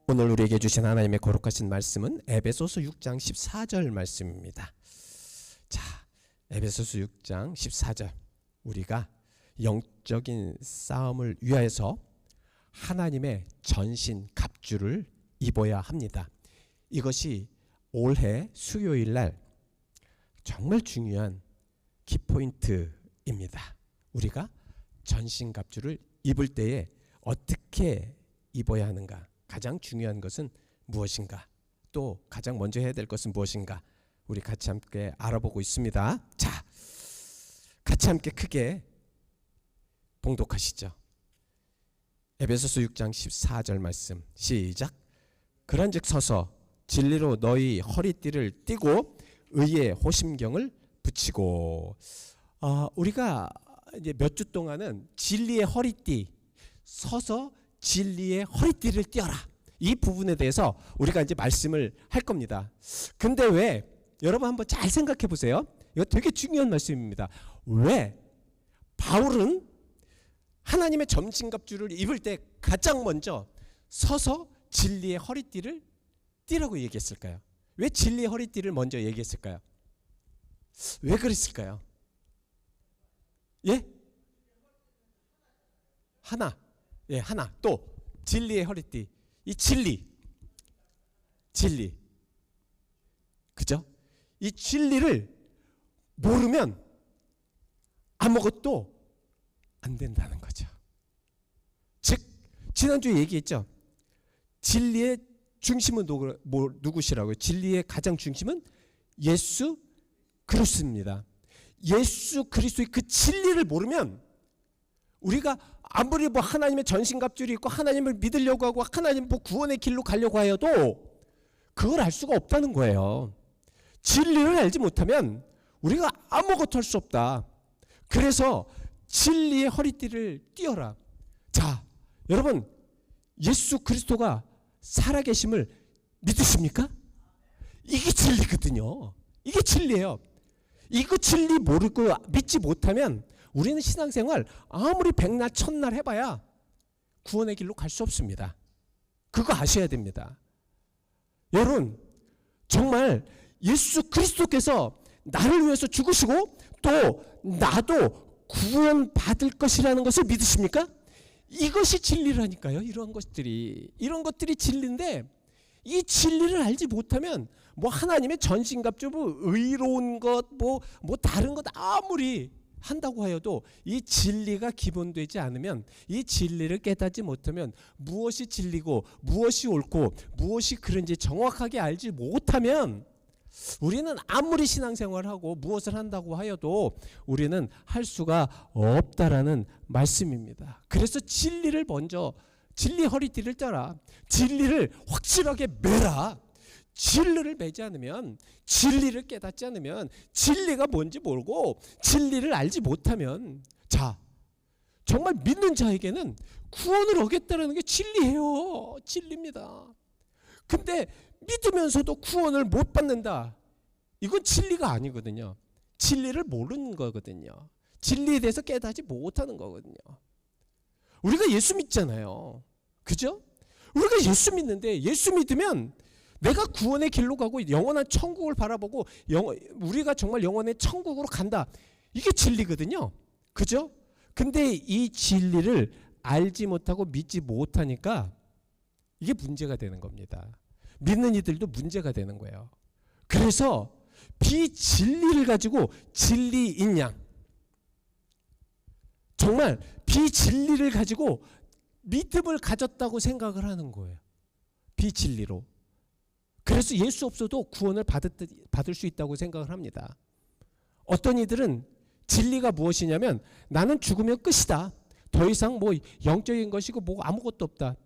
오늘 우리에게 주신 하나님의 거룩하신 말씀은 에베소서 6장 14절 말씀입니다. 자, 에베소서 6장 14절. 우리가 영적인 싸움을 위하여서 하나님의 전신 갑주를 입어야 합니다. 이것이 올해 수요일 날 정말 중요한 키포인트입니다. 우리가 전신 갑주를 입을 때에 어떻게 입어야 하는가? 가장 중요한 것은 무엇인가? 또 가장 먼저 해야 될 것은 무엇인가? 우리 같이 함께 알아보고 있습니다. 자, 같이 함께 크게 봉독하시죠. 에베소서 6장 14절 말씀 시작. 그런즉 서서 진리로 너희 허리띠를 띠고 의의 호심경을 붙이고. 우리가 이제 몇 주 동안은 진리의 허리띠, 서서 진리의 허리띠를 띄어라, 이 부분에 대해서 우리가 이제 말씀을 할 겁니다. 근데 왜, 여러분 한번 잘 생각해 보세요. 이거 되게 중요한 말씀입니다. 왜 바울은 하나님의 전신갑주를 입을 때 가장 먼저 서서 진리의 허리띠를 띠라고 얘기했을까요? 왜 진리의 허리띠를 먼저 얘기했을까요? 왜 그랬을까요? 예? 하나. 예, 하나. 또 진리의 허리띠. 이 진리. 그죠? 이 진리를 모르면 아무것도 안 된다는 거죠. 즉, 지난주에 얘기했죠. 진리의 중심은 누구시라고요? 진리의 가장 중심은 예수 그리스도입니다. 예수 그리스도의 그 진리를 모르면 우리가 아무리 뭐 하나님의 전신갑주를 입고 하나님을 믿으려고 하고 하나님 뭐 구원의 길로 가려고 하여도 그걸 알 수가 없다는 거예요. 진리를 알지 못하면 우리가 아무것도 할 수 없다. 그래서 진리의 허리띠를 띄어라. 자, 여러분, 예수 그리스도가 살아계심을 믿으십니까? 이게 진리거든요. 이게 진리예요. 이거 진리 모르고 믿지 못하면 우리는 신앙생활 아무리 백날 천날 해봐야 구원의 길로 갈 수 없습니다. 그거 아셔야 됩니다. 여러분, 정말 예수 그리스도께서 나를 위해서 죽으시고 또 나도 구원받을 것이라는 것을 믿으십니까? 이것이 진리라니까요. 이런 것들이 진리인데, 이 진리를 알지 못하면 뭐 하나님의 전신갑주, 뭐 의로운 것, 뭐 다른 것 아무리 한다고 하여도 이 진리가 기본되지 않으면, 이 진리를 깨닫지 못하면 무엇이 진리고 무엇이 옳고 무엇이 그런지 정확하게 알지 못하면 우리는 아무리 신앙생활을 하고 무엇을 한다고 하여도 우리는 할 수가 없다라는 말씀입니다. 그래서 진리를 먼저, 진리 허리띠를 떼라. 진리를 확실하게 매라. 진리를 매지 않으면, 진리를 깨닫지 않으면, 진리가 뭔지 모르고 진리를 알지 못하면, 자, 정말 믿는 자에게는 구원을 얻겠다는 게 진리예요. 진리입니다. 근데 믿으면서도 구원을 못 받는다, 이건 진리가 아니거든요. 진리를 모르는 거거든요. 진리에 대해서 깨닫지 못하는 거거든요. 우리가 예수 믿잖아요. 그죠? 우리가 예수 믿는데, 예수 믿으면 내가 구원의 길로 가고 영원한 천국을 바라보고 우리가 정말 영원의 천국으로 간다, 이게 진리거든요. 그죠? 근데 이 진리를 알지 못하고 믿지 못하니까 이게 문제가 되는 겁니다. 믿는 이들도 문제가 되는 거예요. 그래서 비진리를 가지고 진리인 양, 정말 비진리를 가지고 믿음을 가졌다고 생각을 하는 거예요. 비진리로. 그래서 예수 없어도 구원을 받을 수 있다고 생각을 합니다. 어떤 이들은 진리가 무엇이냐면, 나는 죽으면 끝이다, 더 이상 뭐 영적인 것이고 뭐 아무것도 없다,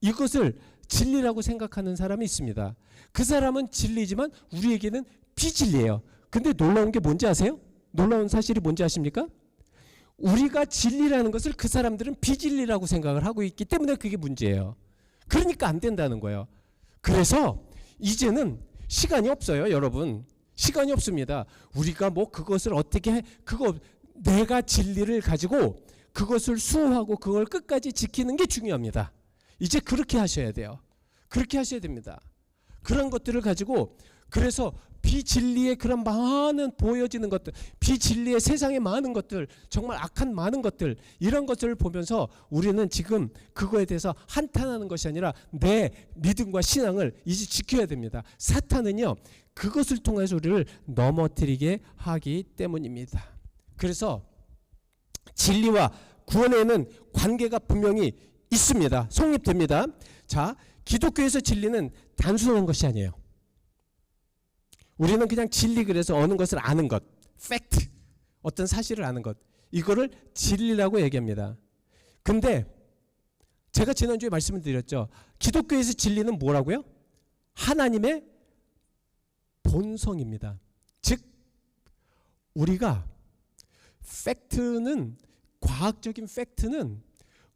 이것을 진리라고 생각하는 사람이 있습니다. 그 사람은 진리지만 우리에게는 비진리예요. 근데 놀라운 게 뭔지 아세요? 놀라운 사실이 뭔지 아십니까? 우리가 진리라는 것을 그 사람들은 비진리라고 생각을 하고 있기 때문에 그게 문제예요. 그러니까 안 된다는 거예요. 그래서 이제는 시간이 없어요, 여러분. 시간이 없습니다. 우리가 뭐 그것을 어떻게 해, 내가 진리를 가지고 그것을 수호하고 그걸 끝까지 지키는 게 중요합니다. 이제 그렇게 하셔야 돼요. 그렇게 하셔야 됩니다. 그런 것들을 가지고 그래서 비진리의 그런 많은 보여지는 것들, 비진리의 세상의 많은 것들, 정말 악한 많은 것들, 이런 것들을 보면서 우리는 지금 그거에 대해서 한탄하는 것이 아니라 내 믿음과 신앙을 이제 지켜야 됩니다. 사탄은요, 그것을 통해서 우리를 넘어뜨리게 하기 때문입니다. 그래서 진리와 구원에는 관계가 분명히 있습니다. 성립됩니다. 자, 기독교에서 진리는 단순한 것이 아니에요. 우리는 그냥 진리, 그래서 어느 것을 아는 것, 팩트, 어떤 사실을 아는 것, 이거를 진리라고 얘기합니다. 근데 제가 지난주에 말씀을 드렸죠. 기독교에서 진리는 뭐라고요? 하나님의 본성입니다. 즉 우리가 팩트는, 과학적인 팩트는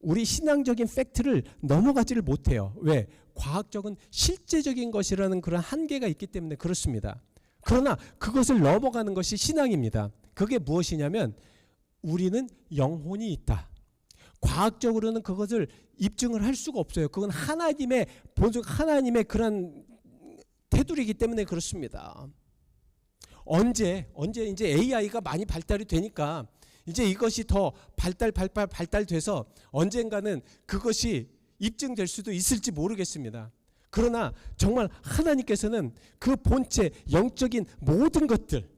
우리 신앙적인 팩트를 넘어가지를 못해요. 왜? 과학적은 실제적인 것이라는 그런 한계가 있기 때문에 그렇습니다. 그러나 그것을 넘어가는 것이 신앙입니다. 그게 무엇이냐면 우리는 영혼이 있다. 과학적으로는 그것을 입증을 할 수가 없어요. 그건 하나님의 본성, 하나님의 그런 테두리이기 때문에 그렇습니다. 언제 이제 AI가 많이 발달이 되니까 이제 이것이 더 발달돼서 언젠가는 그것이 입증될 수도 있을지 모르겠습니다. 그러나 정말 하나님께서는 그 본체, 영적인 모든 것들,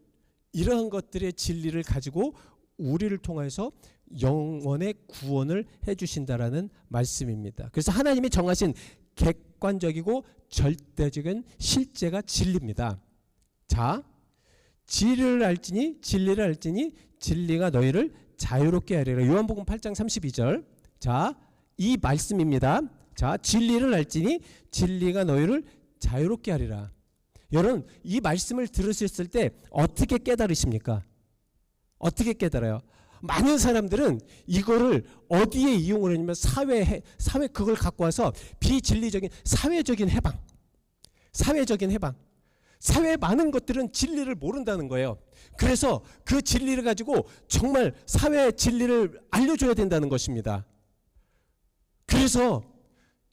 이러한 것들의 진리를 가지고 우리를 통해서 영원의 구원을 해주신다라는 말씀입니다. 그래서 하나님이 정하신 객관적이고 절대적인 실제가 진리입니다. 자, 진리를 알지니 진리가 너희를 자유롭게 하리라. 요한복음 8장 32절. 자, 이 말씀입니다. 자, 진리를 알지니 진리가 너희를 자유롭게 하리라. 여러분, 이 말씀을 들으셨을 때 어떻게 깨달으십니까? 어떻게 깨달아요? 많은 사람들은 이거를 어디에 이용을 하냐면 사회 그걸 갖고 와서 비진리적인 사회적인 해방. 사회의 많은 것들은 진리를 모른다는 거예요. 그래서 그 진리를 가지고 정말 사회의 진리를 알려줘야 된다는 것입니다. 그래서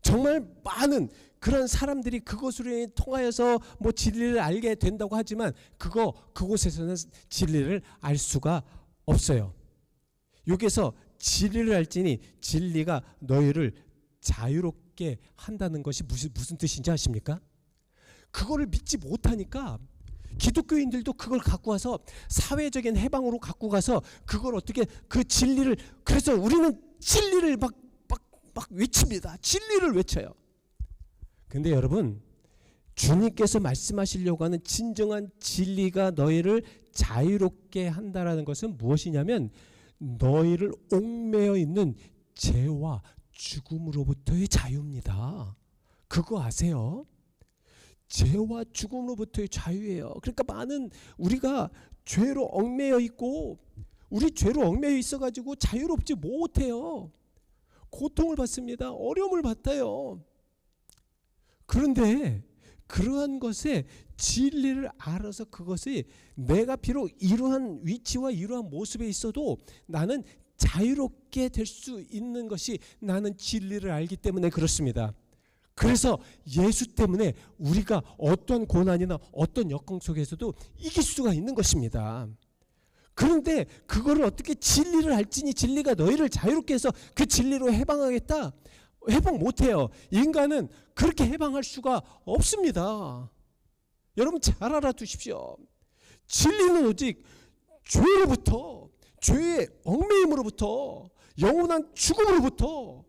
정말 많은 그런 사람들이 그것으로 통하여서 뭐 진리를 알게 된다고 하지만 그곳에서는 진리를 알 수가 없어요. 여기서 진리를 알지니 진리가 너희를 자유롭게 한다는 것이 무슨 뜻인지 아십니까? 그거를 믿지 못하니까 기독교인들도 그걸 갖고 와서 사회적인 해방으로 갖고 가서 그걸 어떻게 그 진리를, 그래서 우리는 진리를 막 외칩니다. 진리를 외쳐요. 근데 여러분, 주님께서 말씀하시려고 하는 진정한 진리가 너희를 자유롭게 한다라는 것은 무엇이냐면 너희를 옥매어 있는 죄와 죽음으로부터의 자유입니다. 그거 아세요? 죄와 죽음으로부터의 자유예요. 그러니까 많은 우리가 죄로 얽매여 있고 우리 죄로 얽매여 있어가지고 자유롭지 못해요. 고통을 받습니다. 어려움을 받아요. 그런데 그러한 것에 진리를 알아서 그것이 내가 비록 이러한 위치와 이러한 모습에 있어도 나는 자유롭게 될 수 있는 것이 나는 진리를 알기 때문에 그렇습니다. 그래서 예수 때문에 우리가 어떤 고난이나 어떤 역경 속에서도 이길 수가 있는 것입니다. 그런데 그거를 어떻게 진리를 알지니 진리가 너희를 자유롭게 해서 그 진리로 해방하겠다? 해방 못해요. 인간은 그렇게 해방할 수가 없습니다. 여러분 잘 알아두십시오. 진리는 오직 죄로부터, 죄의 얽매임으로부터, 영원한 죽음으로부터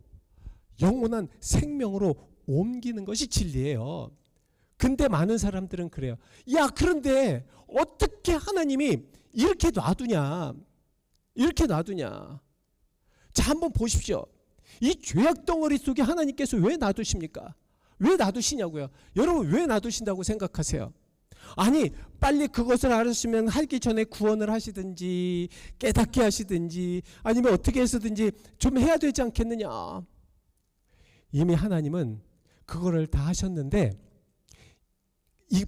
영원한 생명으로 옮기는 것이 진리예요. 근데 많은 사람들은 그래요. 야, 그런데 어떻게 하나님이 이렇게 놔두냐? 자, 한번 보십시오. 이 죄악 덩어리 속에 하나님께서 왜 놔두십니까? 왜 놔두시냐고요? 여러분, 왜 놔두신다고 생각하세요? 아니, 빨리 그것을 알았으면 하기 전에 구원을 하시든지 깨닫게 하시든지 아니면 어떻게 해서든지 좀 해야 되지 않겠느냐? 이미 하나님은 그거를 다 하셨는데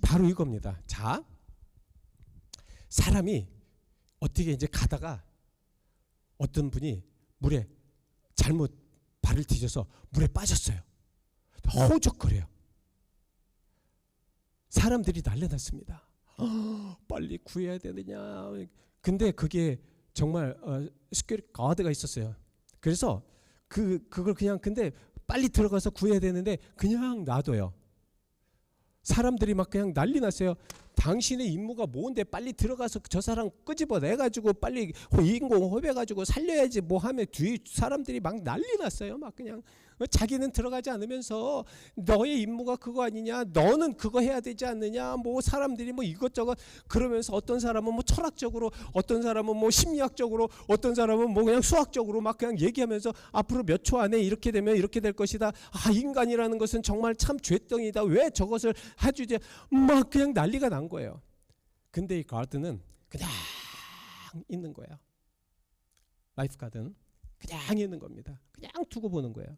바로 이겁니다. 자, 사람이 어떻게 이제 가다가 어떤 분이 물에 잘못 발을 뒤져서 물에 빠졌어요. 허우적거려요. 사람들이 난리 났습니다. 빨리 구해야 되느냐. 근데 그게 정말 스큐리티 가드가 있었어요. 그래서 그걸 그냥 근데 빨리 들어가서 구해야 되는데 그냥 놔둬요. 사람들이 막 그냥 난리 났어요. 당신의 임무가 뭔데 빨리 들어가서 저 사람 끄집어내가지고 빨리 인공호흡해가지고 살려야지 뭐 하면 뒤 사람들이 막 난리 났어요. 막 그냥 자기는 들어가지 않으면서 너의 임무가 그거 아니냐, 너는 그거 해야 되지 않느냐, 뭐 사람들이 뭐 이것저것 그러면서 어떤 사람은 뭐 철학적으로, 어떤 사람은 뭐 심리학적으로, 어떤 사람은 뭐 그냥 수학적으로 막 그냥 얘기하면서 앞으로 몇 초 안에 이렇게 되면 이렇게 될 것이다. 아, 인간이라는 것은 정말 참 죄덩이다. 왜 저것을 해주지? 막 그냥 난리가 난 거예요. 근데 이 가드는 그냥 있는 거예요. 라이프 가드는 그냥 있는 겁니다. 그냥 두고 보는 거예요.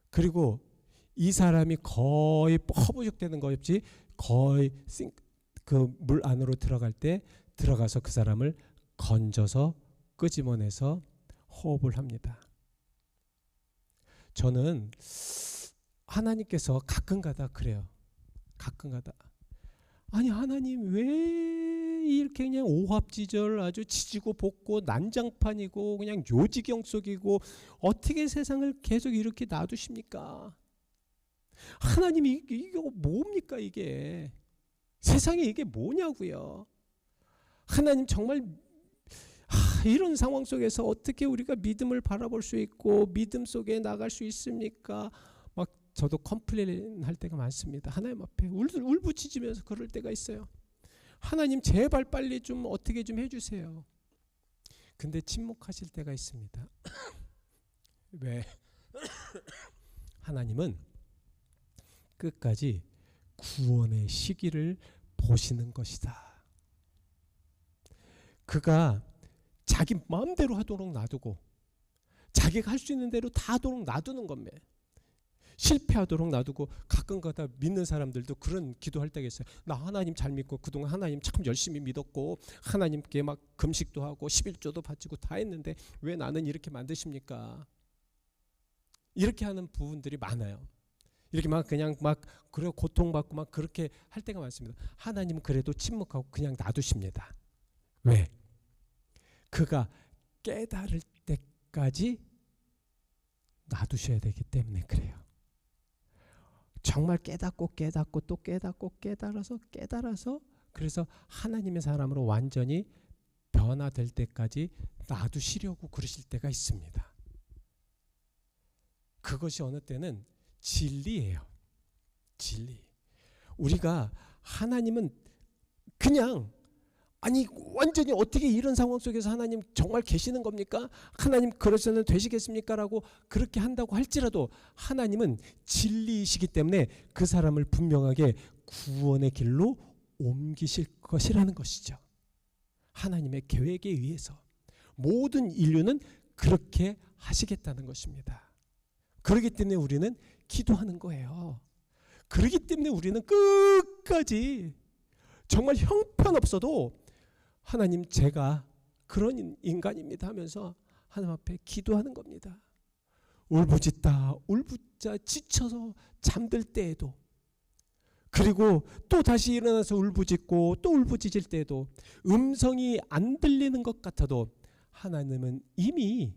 그리고 이 사람이 거의 허부적대는 거 없이 거의 그 물 안으로 들어갈 때 들어가서 그 사람을 건져서 끄집어내서 호흡을 합니다. 저는 하나님께서 가끔가다 그래요. 가끔가다 아니 하나님 왜 이렇게 그냥 오합지졸 아주 지지고 볶고 난장판이고 그냥 요지경 속이고 어떻게 세상을 계속 이렇게 놔두십니까? 하나님이 이게 뭡니까 이게? 세상에 이게 뭐냐고요? 하나님 정말 이런 상황 속에서 어떻게 우리가 믿음을 바라볼 수 있고 믿음 속에 나갈 수 있습니까? 막 저도 컴플레인 할 때가 많습니다. 하나님 앞에 울부짖으면서 그럴 때가 있어요. 하나님 제발 빨리 좀 어떻게 좀 해주세요. 근데 침묵하실 때가 있습니다. 왜? 하나님은 끝까지 구원의 시기를 보시는 것이다. 그가 자기 마음대로 하도록 놔두고 자기가 할 수 있는 대로 다 하도록 놔두는 겁니다. 실패하도록 놔두고 가끔가다 믿는 사람들도 그런 기도할 때가 있어요. 나 하나님 잘 믿고 그동안 하나님 참 열심히 믿었고 하나님께 막 금식도 하고 11조도 바치고 다 했는데 왜 나는 이렇게 만드십니까? 이렇게 하는 부분들이 많아요. 이렇게 막 그냥 막 그래 고통받고 막 그렇게 할 때가 많습니다. 하나님은 그래도 침묵하고 그냥 놔두십니다. 왜? 그가 깨달을 때까지 놔두셔야 되기 때문에 그래요. 정말 깨닫고 또 깨달아서 그래서 하나님의 사람으로 완전히 변화될 때까지 놔두시려고 그러실 때가 있습니다. 그것이 어느 때는 진리예요. 진리. 우리가 하나님은 그냥 아니 완전히 어떻게 이런 상황 속에서 하나님 정말 계시는 겁니까? 하나님 그러셔는 되시겠습니까? 라고 그렇게 한다고 할지라도 하나님은 진리이시기 때문에 그 사람을 분명하게 구원의 길로 옮기실 것이라는 것이죠. 하나님의 계획에 의해서 모든 인류는 그렇게 하시겠다는 것입니다. 그렇기 때문에 우리는 기도하는 거예요. 그렇기 때문에 우리는 끝까지 정말 형편없어도 하나님 제가 그런 인간입니다 하면서 하나님 앞에 기도하는 겁니다. 울부짖다 지쳐서 잠들 때에도 그리고 또 다시 일어나서 울부짖고 또 울부짖을 때에도 음성이 안 들리는 것 같아도 하나님은 이미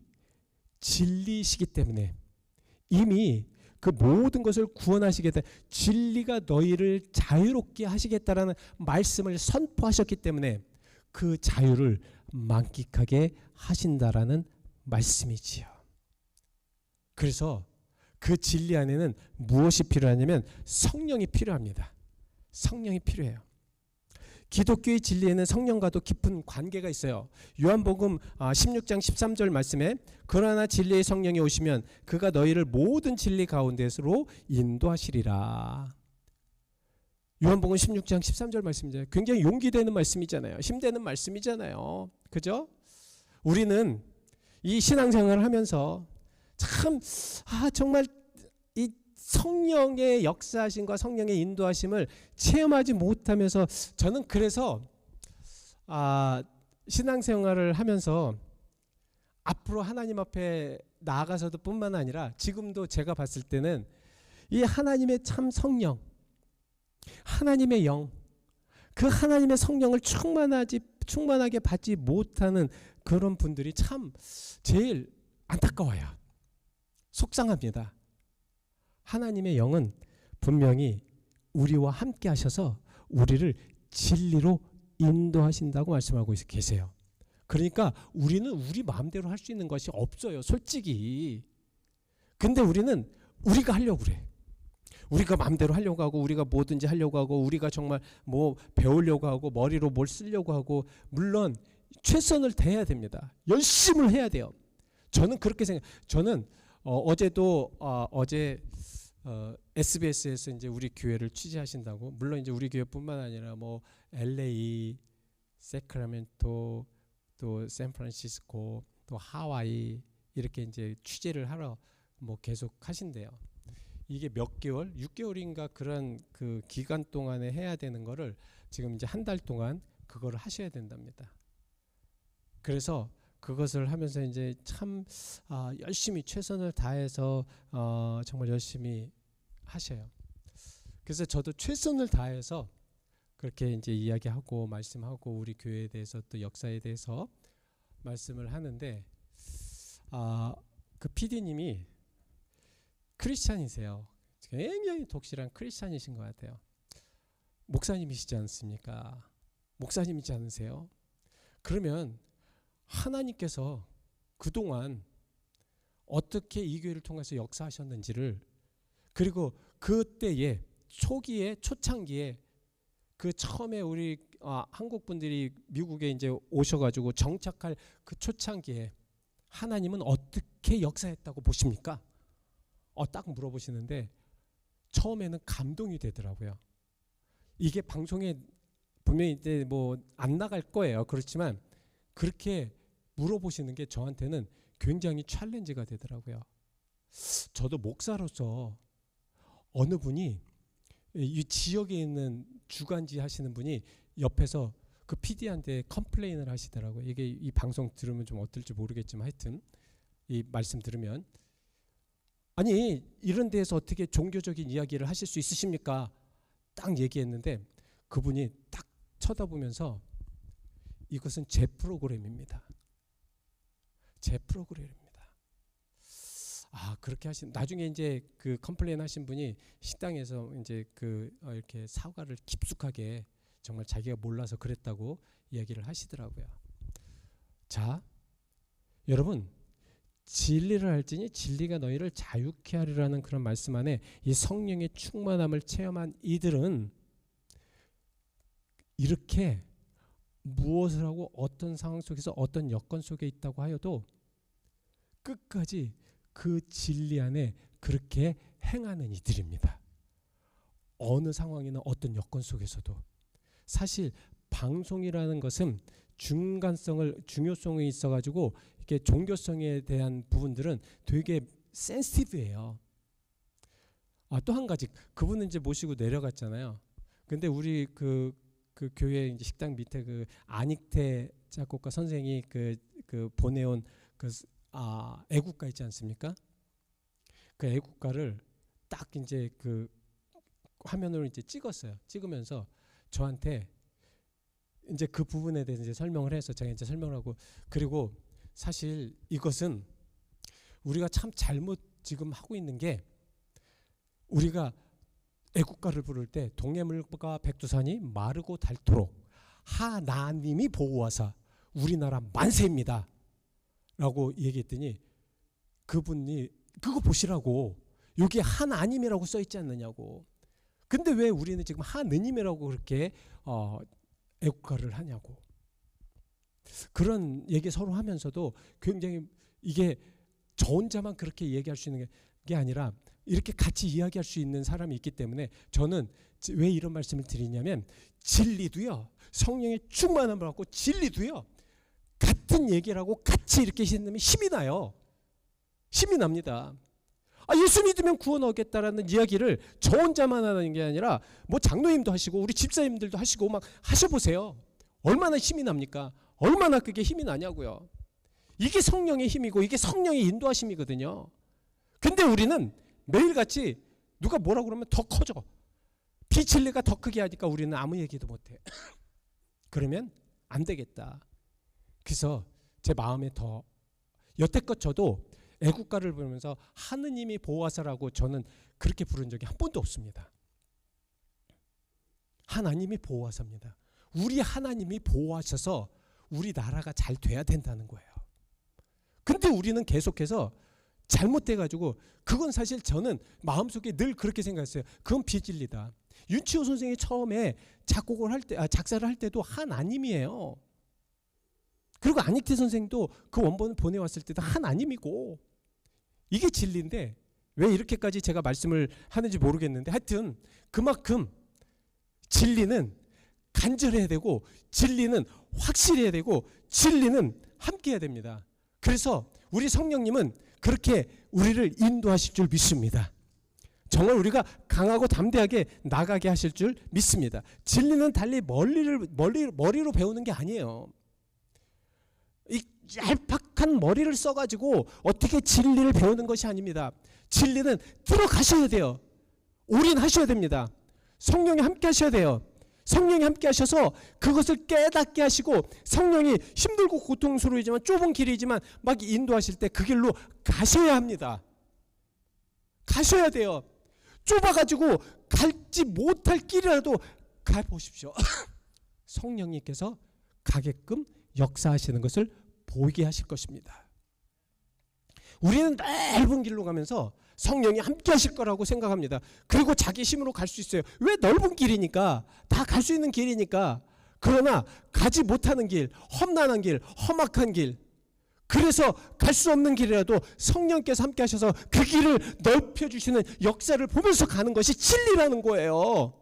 진리시기 때문에 이미 그 모든 것을 구원하시겠다. 진리가 너희를 자유롭게 하시겠다라는 말씀을 선포하셨기 때문에 그 자유를 만끽하게 하신다라는 말씀이지요. 그래서 그 진리 안에는 무엇이 필요하냐면 성령이 필요합니다. 성령이 필요해요. 기독교의 진리에는 성령과도 깊은 관계가 있어요. 요한복음 16장 13절 말씀에 그러나 진리의 성령이 오시면 그가 너희를 모든 진리 가운데로 인도하시리라. 요한복음 16장 13절 말씀이잖아요. 굉장히 용기되는 말씀이잖아요. 힘되는 말씀이잖아요. 그죠? 우리는 이 신앙생활을 하면서 참 정말 이 성령의 역사하심과 성령의 인도하심을 체험하지 못하면서 저는 그래서 신앙생활을 하면서 앞으로 하나님 앞에 나아가서도 뿐만 아니라 지금도 제가 봤을 때는 이 하나님의 참 성령 하나님의 영, 그 하나님의 성령을 충만하게 받지 못하는 그런 분들이 참 제일 안타까워요. 속상합니다. 하나님의 영은 분명히 우리와 함께 하셔서 우리를 진리로 인도하신다고 말씀하고 계세요. 그러니까 우리는 우리 마음대로 할 수 있는 것이 없어요, 솔직히. 근데 우리는 우리가 하려고 그래. 우리가 마음대로 하려고 하고, 우리가 뭐든지 하려고 하고, 우리가 정말 뭐 배우려고 하고, 머리로 뭘 쓰려고 하고, 물론 최선을 다해야 됩니다. 열심을 해야 돼요. 저는 그렇게 저는 어제 SBS에서 이제 우리 교회를 취재하신다고, 물론 이제 우리 교회뿐만 아니라 뭐 LA, 세크라멘토, 또 샌프란시스코, 또 하와이 이렇게 이제 취재를 하러 뭐 계속 하신대요. 이게 몇 개월, 6개월인가 그런 그 기간 동안에 해야 되는 거를 지금 이제 한 달 동안 그거를 하셔야 된답니다. 그래서 그것을 하면서 이제 참 열심히 최선을 다해서 정말 열심히 하셔요. 그래서 저도 최선을 다해서 그렇게 이제 이야기하고 말씀하고 우리 교회에 대해서 또 역사에 대해서 말씀을 하는데 그 PD님이 크리스찬이세요. 굉장히 독실한 크리스찬이신 것 같아요. 목사님이시지 않습니까? 목사님이지 않으세요? 그러면 하나님께서 그동안 어떻게 이 교회를 통해서 역사하셨는지를, 그리고 그때에 초기에 초창기에 그 처음에 우리 한국 분들이 미국에 이제 오셔가지고 정착할 그 초창기에 하나님은 어떻게 역사했다고 보십니까? 딱 물어보시는데 처음에는 감동이 되더라고요. 이게 방송에 분명히 이제 뭐 안 나갈 거예요. 그렇지만 그렇게 물어보시는 게 저한테는 굉장히 챌린지가 되더라고요. 저도 목사로서 어느 분이 이 지역에 있는 주간지 하시는 분이 옆에서 그 PD한테 컴플레인을 하시더라고요. 이게 이 방송 들으면 좀 어떨지 모르겠지만 하여튼 이 말씀 들으면, 아니 이런 데에서 어떻게 종교적인 이야기를 하실 수 있으십니까? 딱 얘기했는데 그분이 딱 쳐다보면서 이것은 제 프로그램입니다. 제 프로그램입니다. 그렇게 하신, 나중에 이제 그 컴플레인 하신 분이 식당에서 이제 그 이렇게 사과를 깊숙하게 정말 자기가 몰라서 그랬다고 이야기를 하시더라고요. 자, 여러분, 진리를 알지니 진리가 너희를 자유케 하리라는 그런 말씀 안에 이 성령의 충만함을 체험한 이들은 이렇게 무엇을 하고 어떤 상황 속에서 어떤 여건 속에 있다고 하여도 끝까지 그 진리 안에 그렇게 행하는 이들입니다. 어느 상황이나 어떤 여건 속에서도. 사실 방송이라는 것은 중요성이 있어가지고 이렇게 종교성에 대한 부분들은 되게 센시티브해요. 또 한 가지, 그분은 이제 모시고 내려갔잖아요. 근데 우리 그 교회 이제 식당 밑에 그 안익태 작곡가 선생이 그 보내온 그 애국가 있지 않습니까? 그 애국가를 딱 이제 그 화면으로 이제 찍었어요. 찍으면서 저한테 이제 그 부분에 대해서 이제 설명을 해서 제가 이제 설명을 하고, 그리고 사실 이것은 우리가 참 잘못 지금 하고 있는 게, 우리가 애국가를 부를 때 동해물과 백두산이 마르고 닳도록 하나님이 보호하사 우리나라 만세입니다 라고 얘기했더니 그분이 그거 보시라고, 여기에 하나님이라고 써있지 않느냐고. 근데 왜 우리는 지금 하느님이라고 그렇게 애국가를 하냐고. 그런 얘기 서로 하면서도 굉장히 이게 저 혼자만 그렇게 얘기할 수 있는 게 아니라 이렇게 같이 이야기할 수 있는 사람이 있기 때문에, 저는 왜 이런 말씀을 드리냐면, 진리도요, 성령의 충만함을 갖고 진리도요, 같은 얘기를 하고 같이 이렇게 하시면 힘이 나요. 힘이 납니다. 예수 믿으면 구원 얻겠다라는 이야기를 저 혼자만 하는 게 아니라 뭐 장로님도 하시고 우리 집사님들도 하시고 막 하셔보세요. 얼마나 힘이 납니까? 얼마나 그게 힘이 나냐고요. 이게 성령의 힘이고 이게 성령의 인도하심이거든요. 근데 우리는 매일같이 누가 뭐라고 그러면 더 커져. 비진리가 더 크게 하니까 우리는 아무 얘기도 못해. 그러면 안 되겠다. 그래서 제 마음에 더 여태껏 저도 애국가를 부르면서 하느님이 보호하사라고 저는 그렇게 부른 적이 한 번도 없습니다. 하나님이 보호하사입니다. 우리 하나님이 보호하셔서 우리 나라가 잘 돼야 된다는 거예요. 근데 우리는 계속해서 잘못돼가지고, 그건 사실 저는 마음속에 늘 그렇게 생각했어요. 그건 비진리다. 윤치호 선생이 처음에 작곡을 할 때, 작사를 할 때도 하나님이에요. 그리고 안익태 선생도 그 원본을 보내왔을 때도 하나님이고, 이게 진리인데 왜 이렇게까지 제가 말씀을 하는지 모르겠는데, 하여튼 그만큼 진리는 간절해야 되고, 진리는 확실해야 되고, 진리는 함께 해야 됩니다. 그래서 우리 성령님은 그렇게 우리를 인도하실 줄 믿습니다. 정말 우리가 강하고 담대하게 나가게 하실 줄 믿습니다. 진리는 달리 머리로 배우는 게 아니에요. 이 얄팍한 머리를 써가지고 어떻게 진리를 배우는 것이 아닙니다. 진리는 들어가셔야 돼요. 올인하셔야 됩니다. 성령이 함께 하셔야 돼요. 성령이 함께 하셔서 그것을 깨닫게 하시고, 성령이 힘들고 고통스러우지만 좁은 길이지만 막 인도하실 때 그 길로 가셔야 합니다. 가셔야 돼요. 좁아가지고 갈지 못할 길이라도 가보십시오. 성령님께서 가게끔 역사하시는 것을 보이게 하실 것입니다. 우리는 넓은 길로 가면서 성령이 함께 하실 거라고 생각합니다. 그리고 자기 힘으로 갈 수 있어요. 왜? 넓은 길이니까, 다 갈 수 있는 길이니까. 그러나 가지 못하는 길, 험난한 길, 험악한 길, 그래서 갈 수 없는 길이라도 성령께서 함께 하셔서 그 길을 넓혀주시는 역사를 보면서 가는 것이 진리라는 거예요.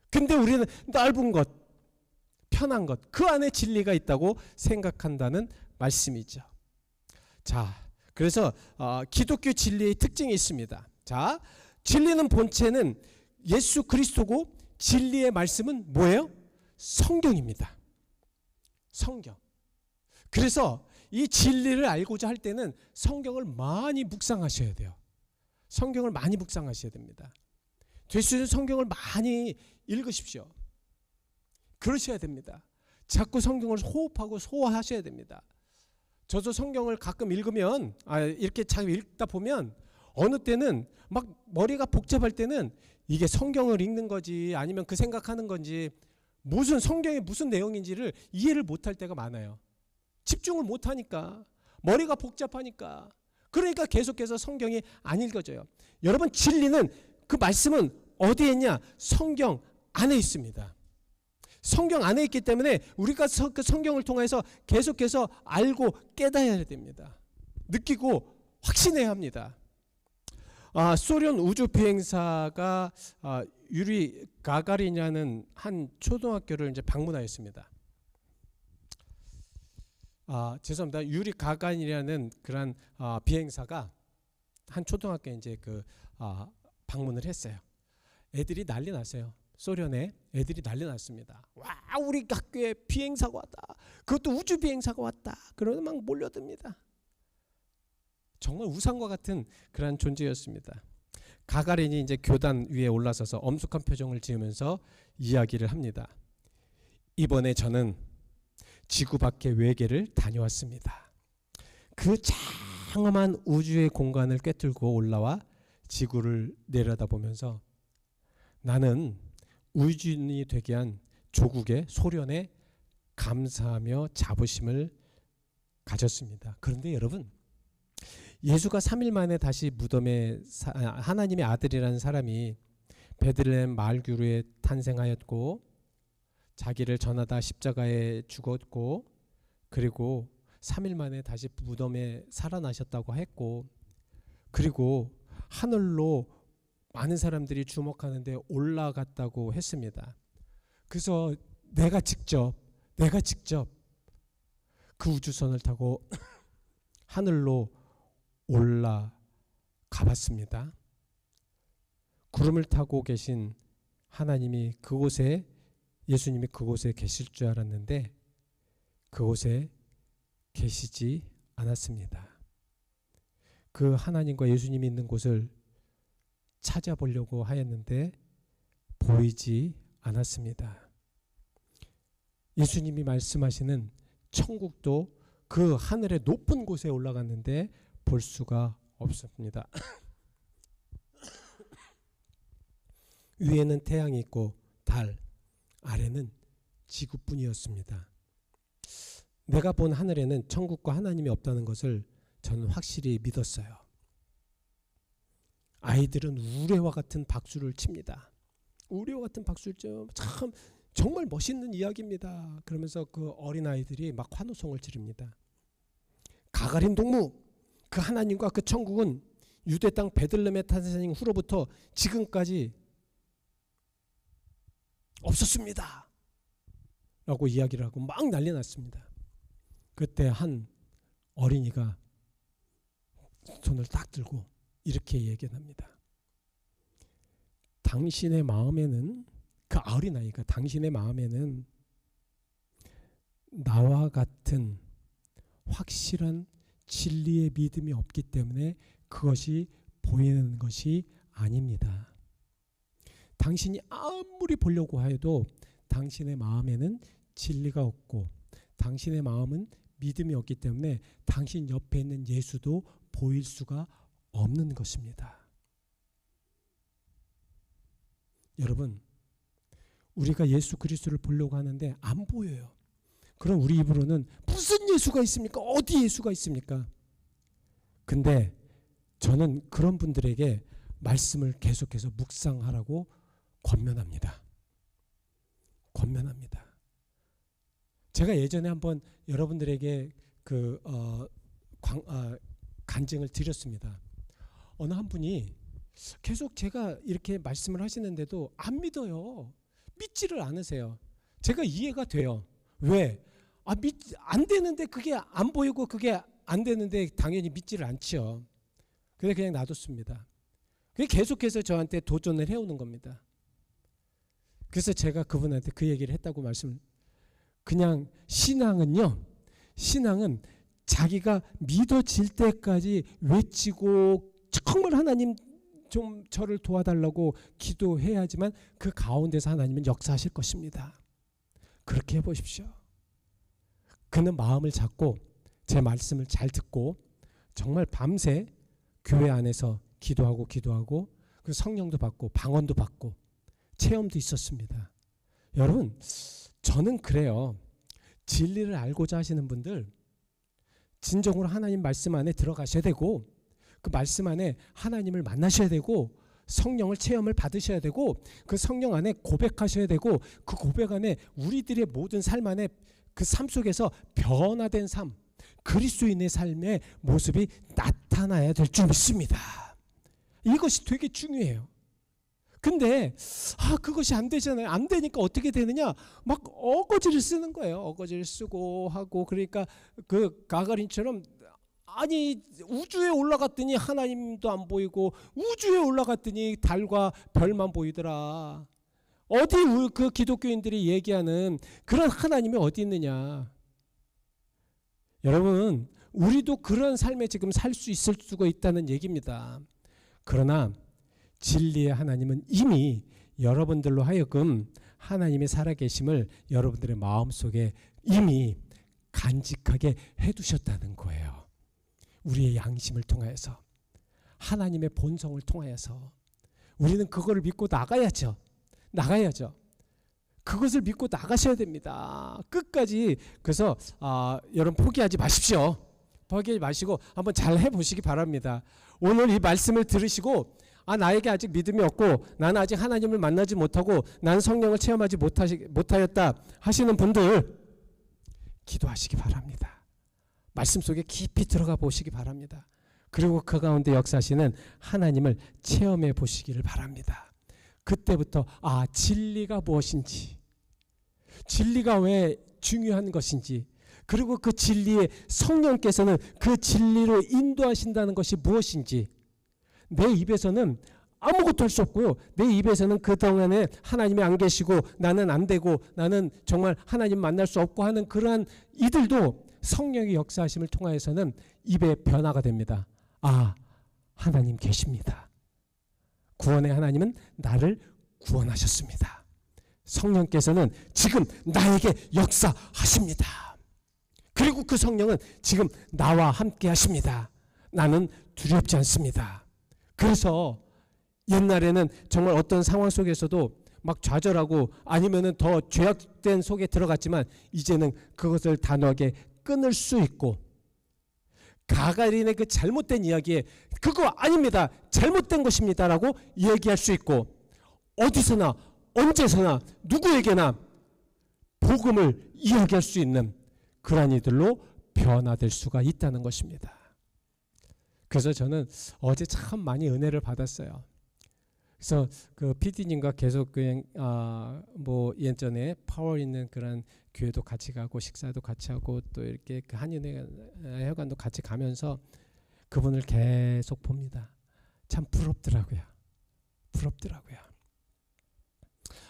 근데 우리는 넓은 것, 편한 것, 그 안에 진리가 있다고 생각한다는 말씀이죠. 자, 그래서 기독교 진리의 특징이 있습니다. 자, 진리는 본체는 예수 그리스도고, 진리의 말씀은 뭐예요? 성경입니다. 성경. 그래서 이 진리를 알고자 할 때는 성경을 많이 묵상하셔야 돼요. 성경을 많이 묵상하셔야 됩니다. 될 수 있는 성경을 많이 읽으십시오. 그러셔야 됩니다. 자꾸 성경을 호흡하고 소화하셔야 됩니다. 저도 성경을 가끔 읽으면, 이렇게 잘 읽다 보면 어느 때는 막 머리가 복잡할 때는 이게 성경을 읽는 거지 아니면 그 생각하는 건지, 무슨 성경의 무슨 내용인지를 이해를 못할 때가 많아요. 집중을 못하니까, 머리가 복잡하니까. 그러니까 계속해서 성경이 안 읽어져요. 여러분, 진리는, 그 말씀은 어디에 있냐? 성경 안에 있습니다. 성경 안에 있기 때문에 우리가 그 성경을 통해서 계속해서 알고 깨달아야 됩니다. 느끼고 확신해야 합니다. 소련 우주 비행사가 유리 가가린이라는 한 초등학교를 이제 방문하였습니다. 죄송합니다. 유리 가가린이라는 그런 비행사가 한 초등학교에 이제 방문을 했어요. 애들이 난리 났어요. 소련에 애들이 난리 났습니다. 와, 우리 학교에 비행사가 왔다. 그것도 우주 비행사가 왔다. 그러면 막 몰려듭니다. 정말 우상과 같은 그런 존재였습니다. 가가린이 이제 교단 위에 올라서서 엄숙한 표정을 지으면서 이야기를 합니다. 이번에 저는 지구 밖의 외계를 다녀왔습니다. 그 장엄한 우주의 공간을 꿰뚫고 올라와 지구를 내려다보면서 나는 우주인이 되게 한 조국의 소련에 감사하며 자부심을 가졌습니다. 그런데 여러분, 예수가 3일 만에 다시 무덤에, 하나님의 아들이라는 사람이 베들레헴 마을교류에 탄생하였고, 자기를 전하다 십자가에 죽었고, 그리고 3일 만에 다시 무덤에 살아나셨다고 했고, 그리고 하늘로 많은 사람들이 주목하는데 올라갔다고 했습니다. 그래서 내가 직접 그 우주선을 타고 하늘로 올라가 봤습니다. 구름을 타고 계신 하나님이 그곳에, 예수님이 그곳에 계실 줄 알았는데 그곳에 계시지 않았습니다. 그 하나님과 예수님이 있는 곳을 찾아보려고 하였는데 보이지 않았습니다. 예수님이 말씀하시는 천국도 그 하늘의 높은 곳에 올라갔는데 볼 수가 없습니다. 위에는 태양이 있고 달, 아래는 지구뿐이었습니다. 내가 본 하늘에는 천국과 하나님이 없다는 것을 저는 확실히 믿었어요. 아이들은 우레와 같은 박수를 칩니다. 우레와 같은 박수를 쳐. 참 정말 멋있는 이야기입니다. 그러면서 그 어린아이들이 막 환호성을 지릅니다. 가가린 동무, 그 하나님과 그 천국은 유대 땅 베들레헴의 탄생 후로부터 지금까지 없었습니다. 라고 이야기를 하고 막 난리 났습니다. 그때 한 어린이가 손을 딱 들고 이렇게 얘기합니다. 당신의 마음에는, 그 어린아이가 당신의 마음에는 나와 같은 확실한 진리의 믿음이 없기 때문에 그것이 보이는 것이 아닙니다. 당신이 아무리 보려고 해도 당신의 마음에는 진리가 없고 당신의 마음은 믿음이 없기 때문에 당신 옆에 있는 예수도 보일 수가 없는 것입니다. 여러분, 우리가 예수 그리스도를 보려고 하는데 안 보여요. 그럼 우리 입으로는 무슨 예수가 있습니까? 어디 예수가 있습니까? 근데 저는 그런 분들에게 말씀을 계속해서 묵상하라고 권면합니다. 제가 예전에 한번 여러분들에게 간증을 드렸습니다. 어느 한 분이 계속 제가 이렇게 말씀을 하시는데도 안 믿어요. 믿지를 않으세요. 제가 이해가 돼요. 왜? 안 되는데, 그게 안 보이고 그게 안 되는데 당연히 믿지를 않죠. 그래서 그냥 놔뒀습니다. 그게 계속해서 저한테 도전을 해오는 겁니다. 그래서 제가 그분한테 그 얘기를 했다고 그냥 신앙은 자기가 믿어질 때까지 외치고 정말 하나님 좀 저를 도와달라고 기도해야지만 그 가운데서 하나님은 역사하실 것입니다. 그렇게 해보십시오. 그는 마음을 잡고 제 말씀을 잘 듣고 정말 밤새 교회 안에서 기도하고 그 성령도 받고 방언도 받고 체험도 있었습니다. 여러분, 저는 그래요. 진리를 알고자 하시는 분들 진정으로 하나님 말씀 안에 들어가셔야 되고 그 말씀 안에 하나님을 만나셔야 되고 성령을 체험을 받으셔야 되고 그 성령 안에 고백하셔야 되고 그 고백 안에 우리들의 모든 삶 안에 그 삶 속에서 변화된 삶, 그리스도인의 삶의 모습이 나타나야 될 줄 믿습니다. 이것이 되게 중요해요. 근데 그것이 안 되잖아요. 안 되니까 어떻게 되느냐? 막 어거지를 쓰는 거예요. 어거지를 쓰고 하고. 그러니까 그 가가린처럼 아니 우주에 올라갔더니 하나님도 안 보이고 우주에 올라갔더니 달과 별만 보이더라. 어디 그 기독교인들이 얘기하는 그런 하나님이 어디 있느냐? 여러분, 우리도 그런 삶에 지금 살 수 있을 수가 있다는 얘기입니다. 그러나 진리의 하나님은 이미 여러분들로 하여금 하나님의 살아계심을 여러분들의 마음속에 이미 간직하게 해두셨다는 거예요. 우리의 양심을 통하여서, 하나님의 본성을 통하여서 우리는 그거를 믿고 나가야죠. 그것을 믿고 나가셔야 됩니다. 끝까지. 그래서 여러분 포기하지 마십시오. 포기하지 마시고 한번 잘 해보시기 바랍니다. 오늘 이 말씀을 들으시고 나에게 아직 믿음이 없고 나는 아직 하나님을 만나지 못하고 나는 성령을 체험하지 못하였다 하시는 분들 기도하시기 바랍니다. 말씀 속에 깊이 들어가 보시기 바랍니다. 그리고 그 가운데 역사하시는 하나님을 체험해 보시기를 바랍니다. 그때부터 진리가 무엇인지, 진리가 왜 중요한 것인지, 그리고 그 진리에 성령께서는 그 진리로 인도하신다는 것이 무엇인지, 내 입에서는 아무것도 할 수 없고요. 내 입에서는 그동안에 하나님이 안 계시고 나는 안 되고 나는 정말 하나님 만날 수 없고 하는 그러한 이들도 성령의 역사하심을 통하여서는 입에 변화가 됩니다. 하나님 계십니다. 구원의 하나님은 나를 구원하셨습니다. 성령께서는 지금 나에게 역사하십니다. 그리고 그 성령은 지금 나와 함께 하십니다. 나는 두렵지 않습니다. 그래서 옛날에는 정말 어떤 상황 속에서도 막 좌절하고 아니면은 더 죄악된 속에 들어갔지만 이제는 그것을 단호하게 끊을 수 있고, 가가린의 그 잘못된 이야기에 그거 아닙니다, 잘못된 것입니다라고 얘기할 수 있고, 어디서나 언제서나 누구에게나 복음을 이야기할 수 있는 그러한 이들로 변화될 수가 있다는 것입니다. 그래서 저는 어제 참 많이 은혜를 받았어요. 그래서 그 PD님과 계속 그냥 뭐 예전에 파워 있는 그런 교회도 같이 가고 식사도 같이 하고 또 이렇게 그 한인회관도 같이 가면서 그분을 계속 봅니다. 참 부럽더라고요.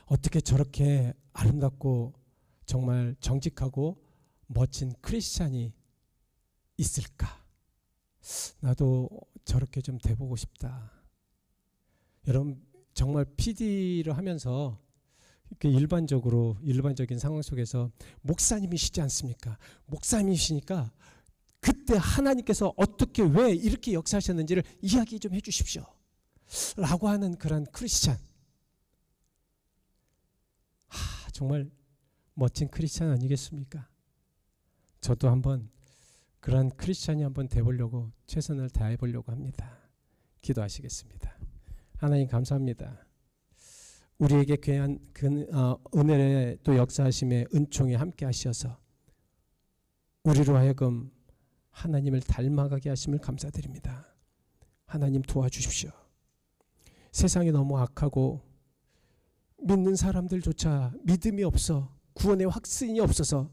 어떻게 저렇게 아름답고 정말 정직하고 멋진 크리스찬이 있을까? 나도 저렇게 좀 돼보고 싶다. 여러분, 정말 PD를 하면서 일반적인 상황 속에서 목사님이시지 않습니까? 목사님이시니까 그때 하나님께서 어떻게 왜 이렇게 역사하셨는지를 이야기 좀 해주십시오 라고 하는 그런 크리스찬, 정말 멋진 크리스찬 아니겠습니까? 저도 한번 그런 크리스찬이 한번 돼보려고 최선을 다해보려고 합니다. 기도하시겠습니다. 하나님 감사합니다. 우리에게 귀한 은혜의 또 역사하심의 은총에 함께 하셔서 우리로 하여금 하나님을 닮아가게 하심을 감사드립니다. 하나님 도와주십시오. 세상이 너무 악하고 믿는 사람들조차 믿음이 없어 구원의 확신이 없어서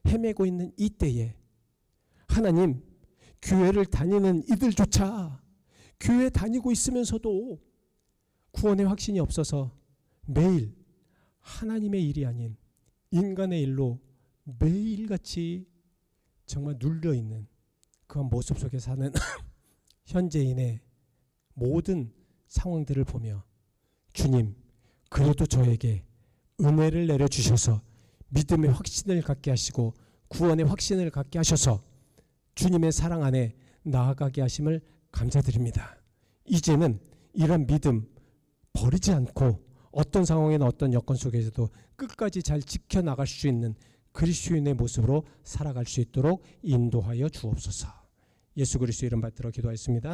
헤매고 있는 이 때에 하나님, 교회를 다니는 이들조차 교회 다니고 있으면서도 구원의 확신이 없어서 매일 하나님의 일이 아닌 인간의 일로 매일같이 정말 눌려있는 그런 모습 속에 사는 현재인의 모든 상황들을 보며 주님, 그래도 저에게 은혜를 내려주셔서 믿음의 확신을 갖게 하시고 구원의 확신을 갖게 하셔서 주님의 사랑 안에 나아가게 하심을 감사드립니다. 이제는 이런 믿음 버리지 않고 어떤 상황이나 어떤 여건 속에서도 끝까지 잘 지켜나갈 수 있는 그리스도인의 모습으로 살아갈 수 있도록 인도하여 주옵소서. 예수 그리스도 이름 받들어 기도하였습니다.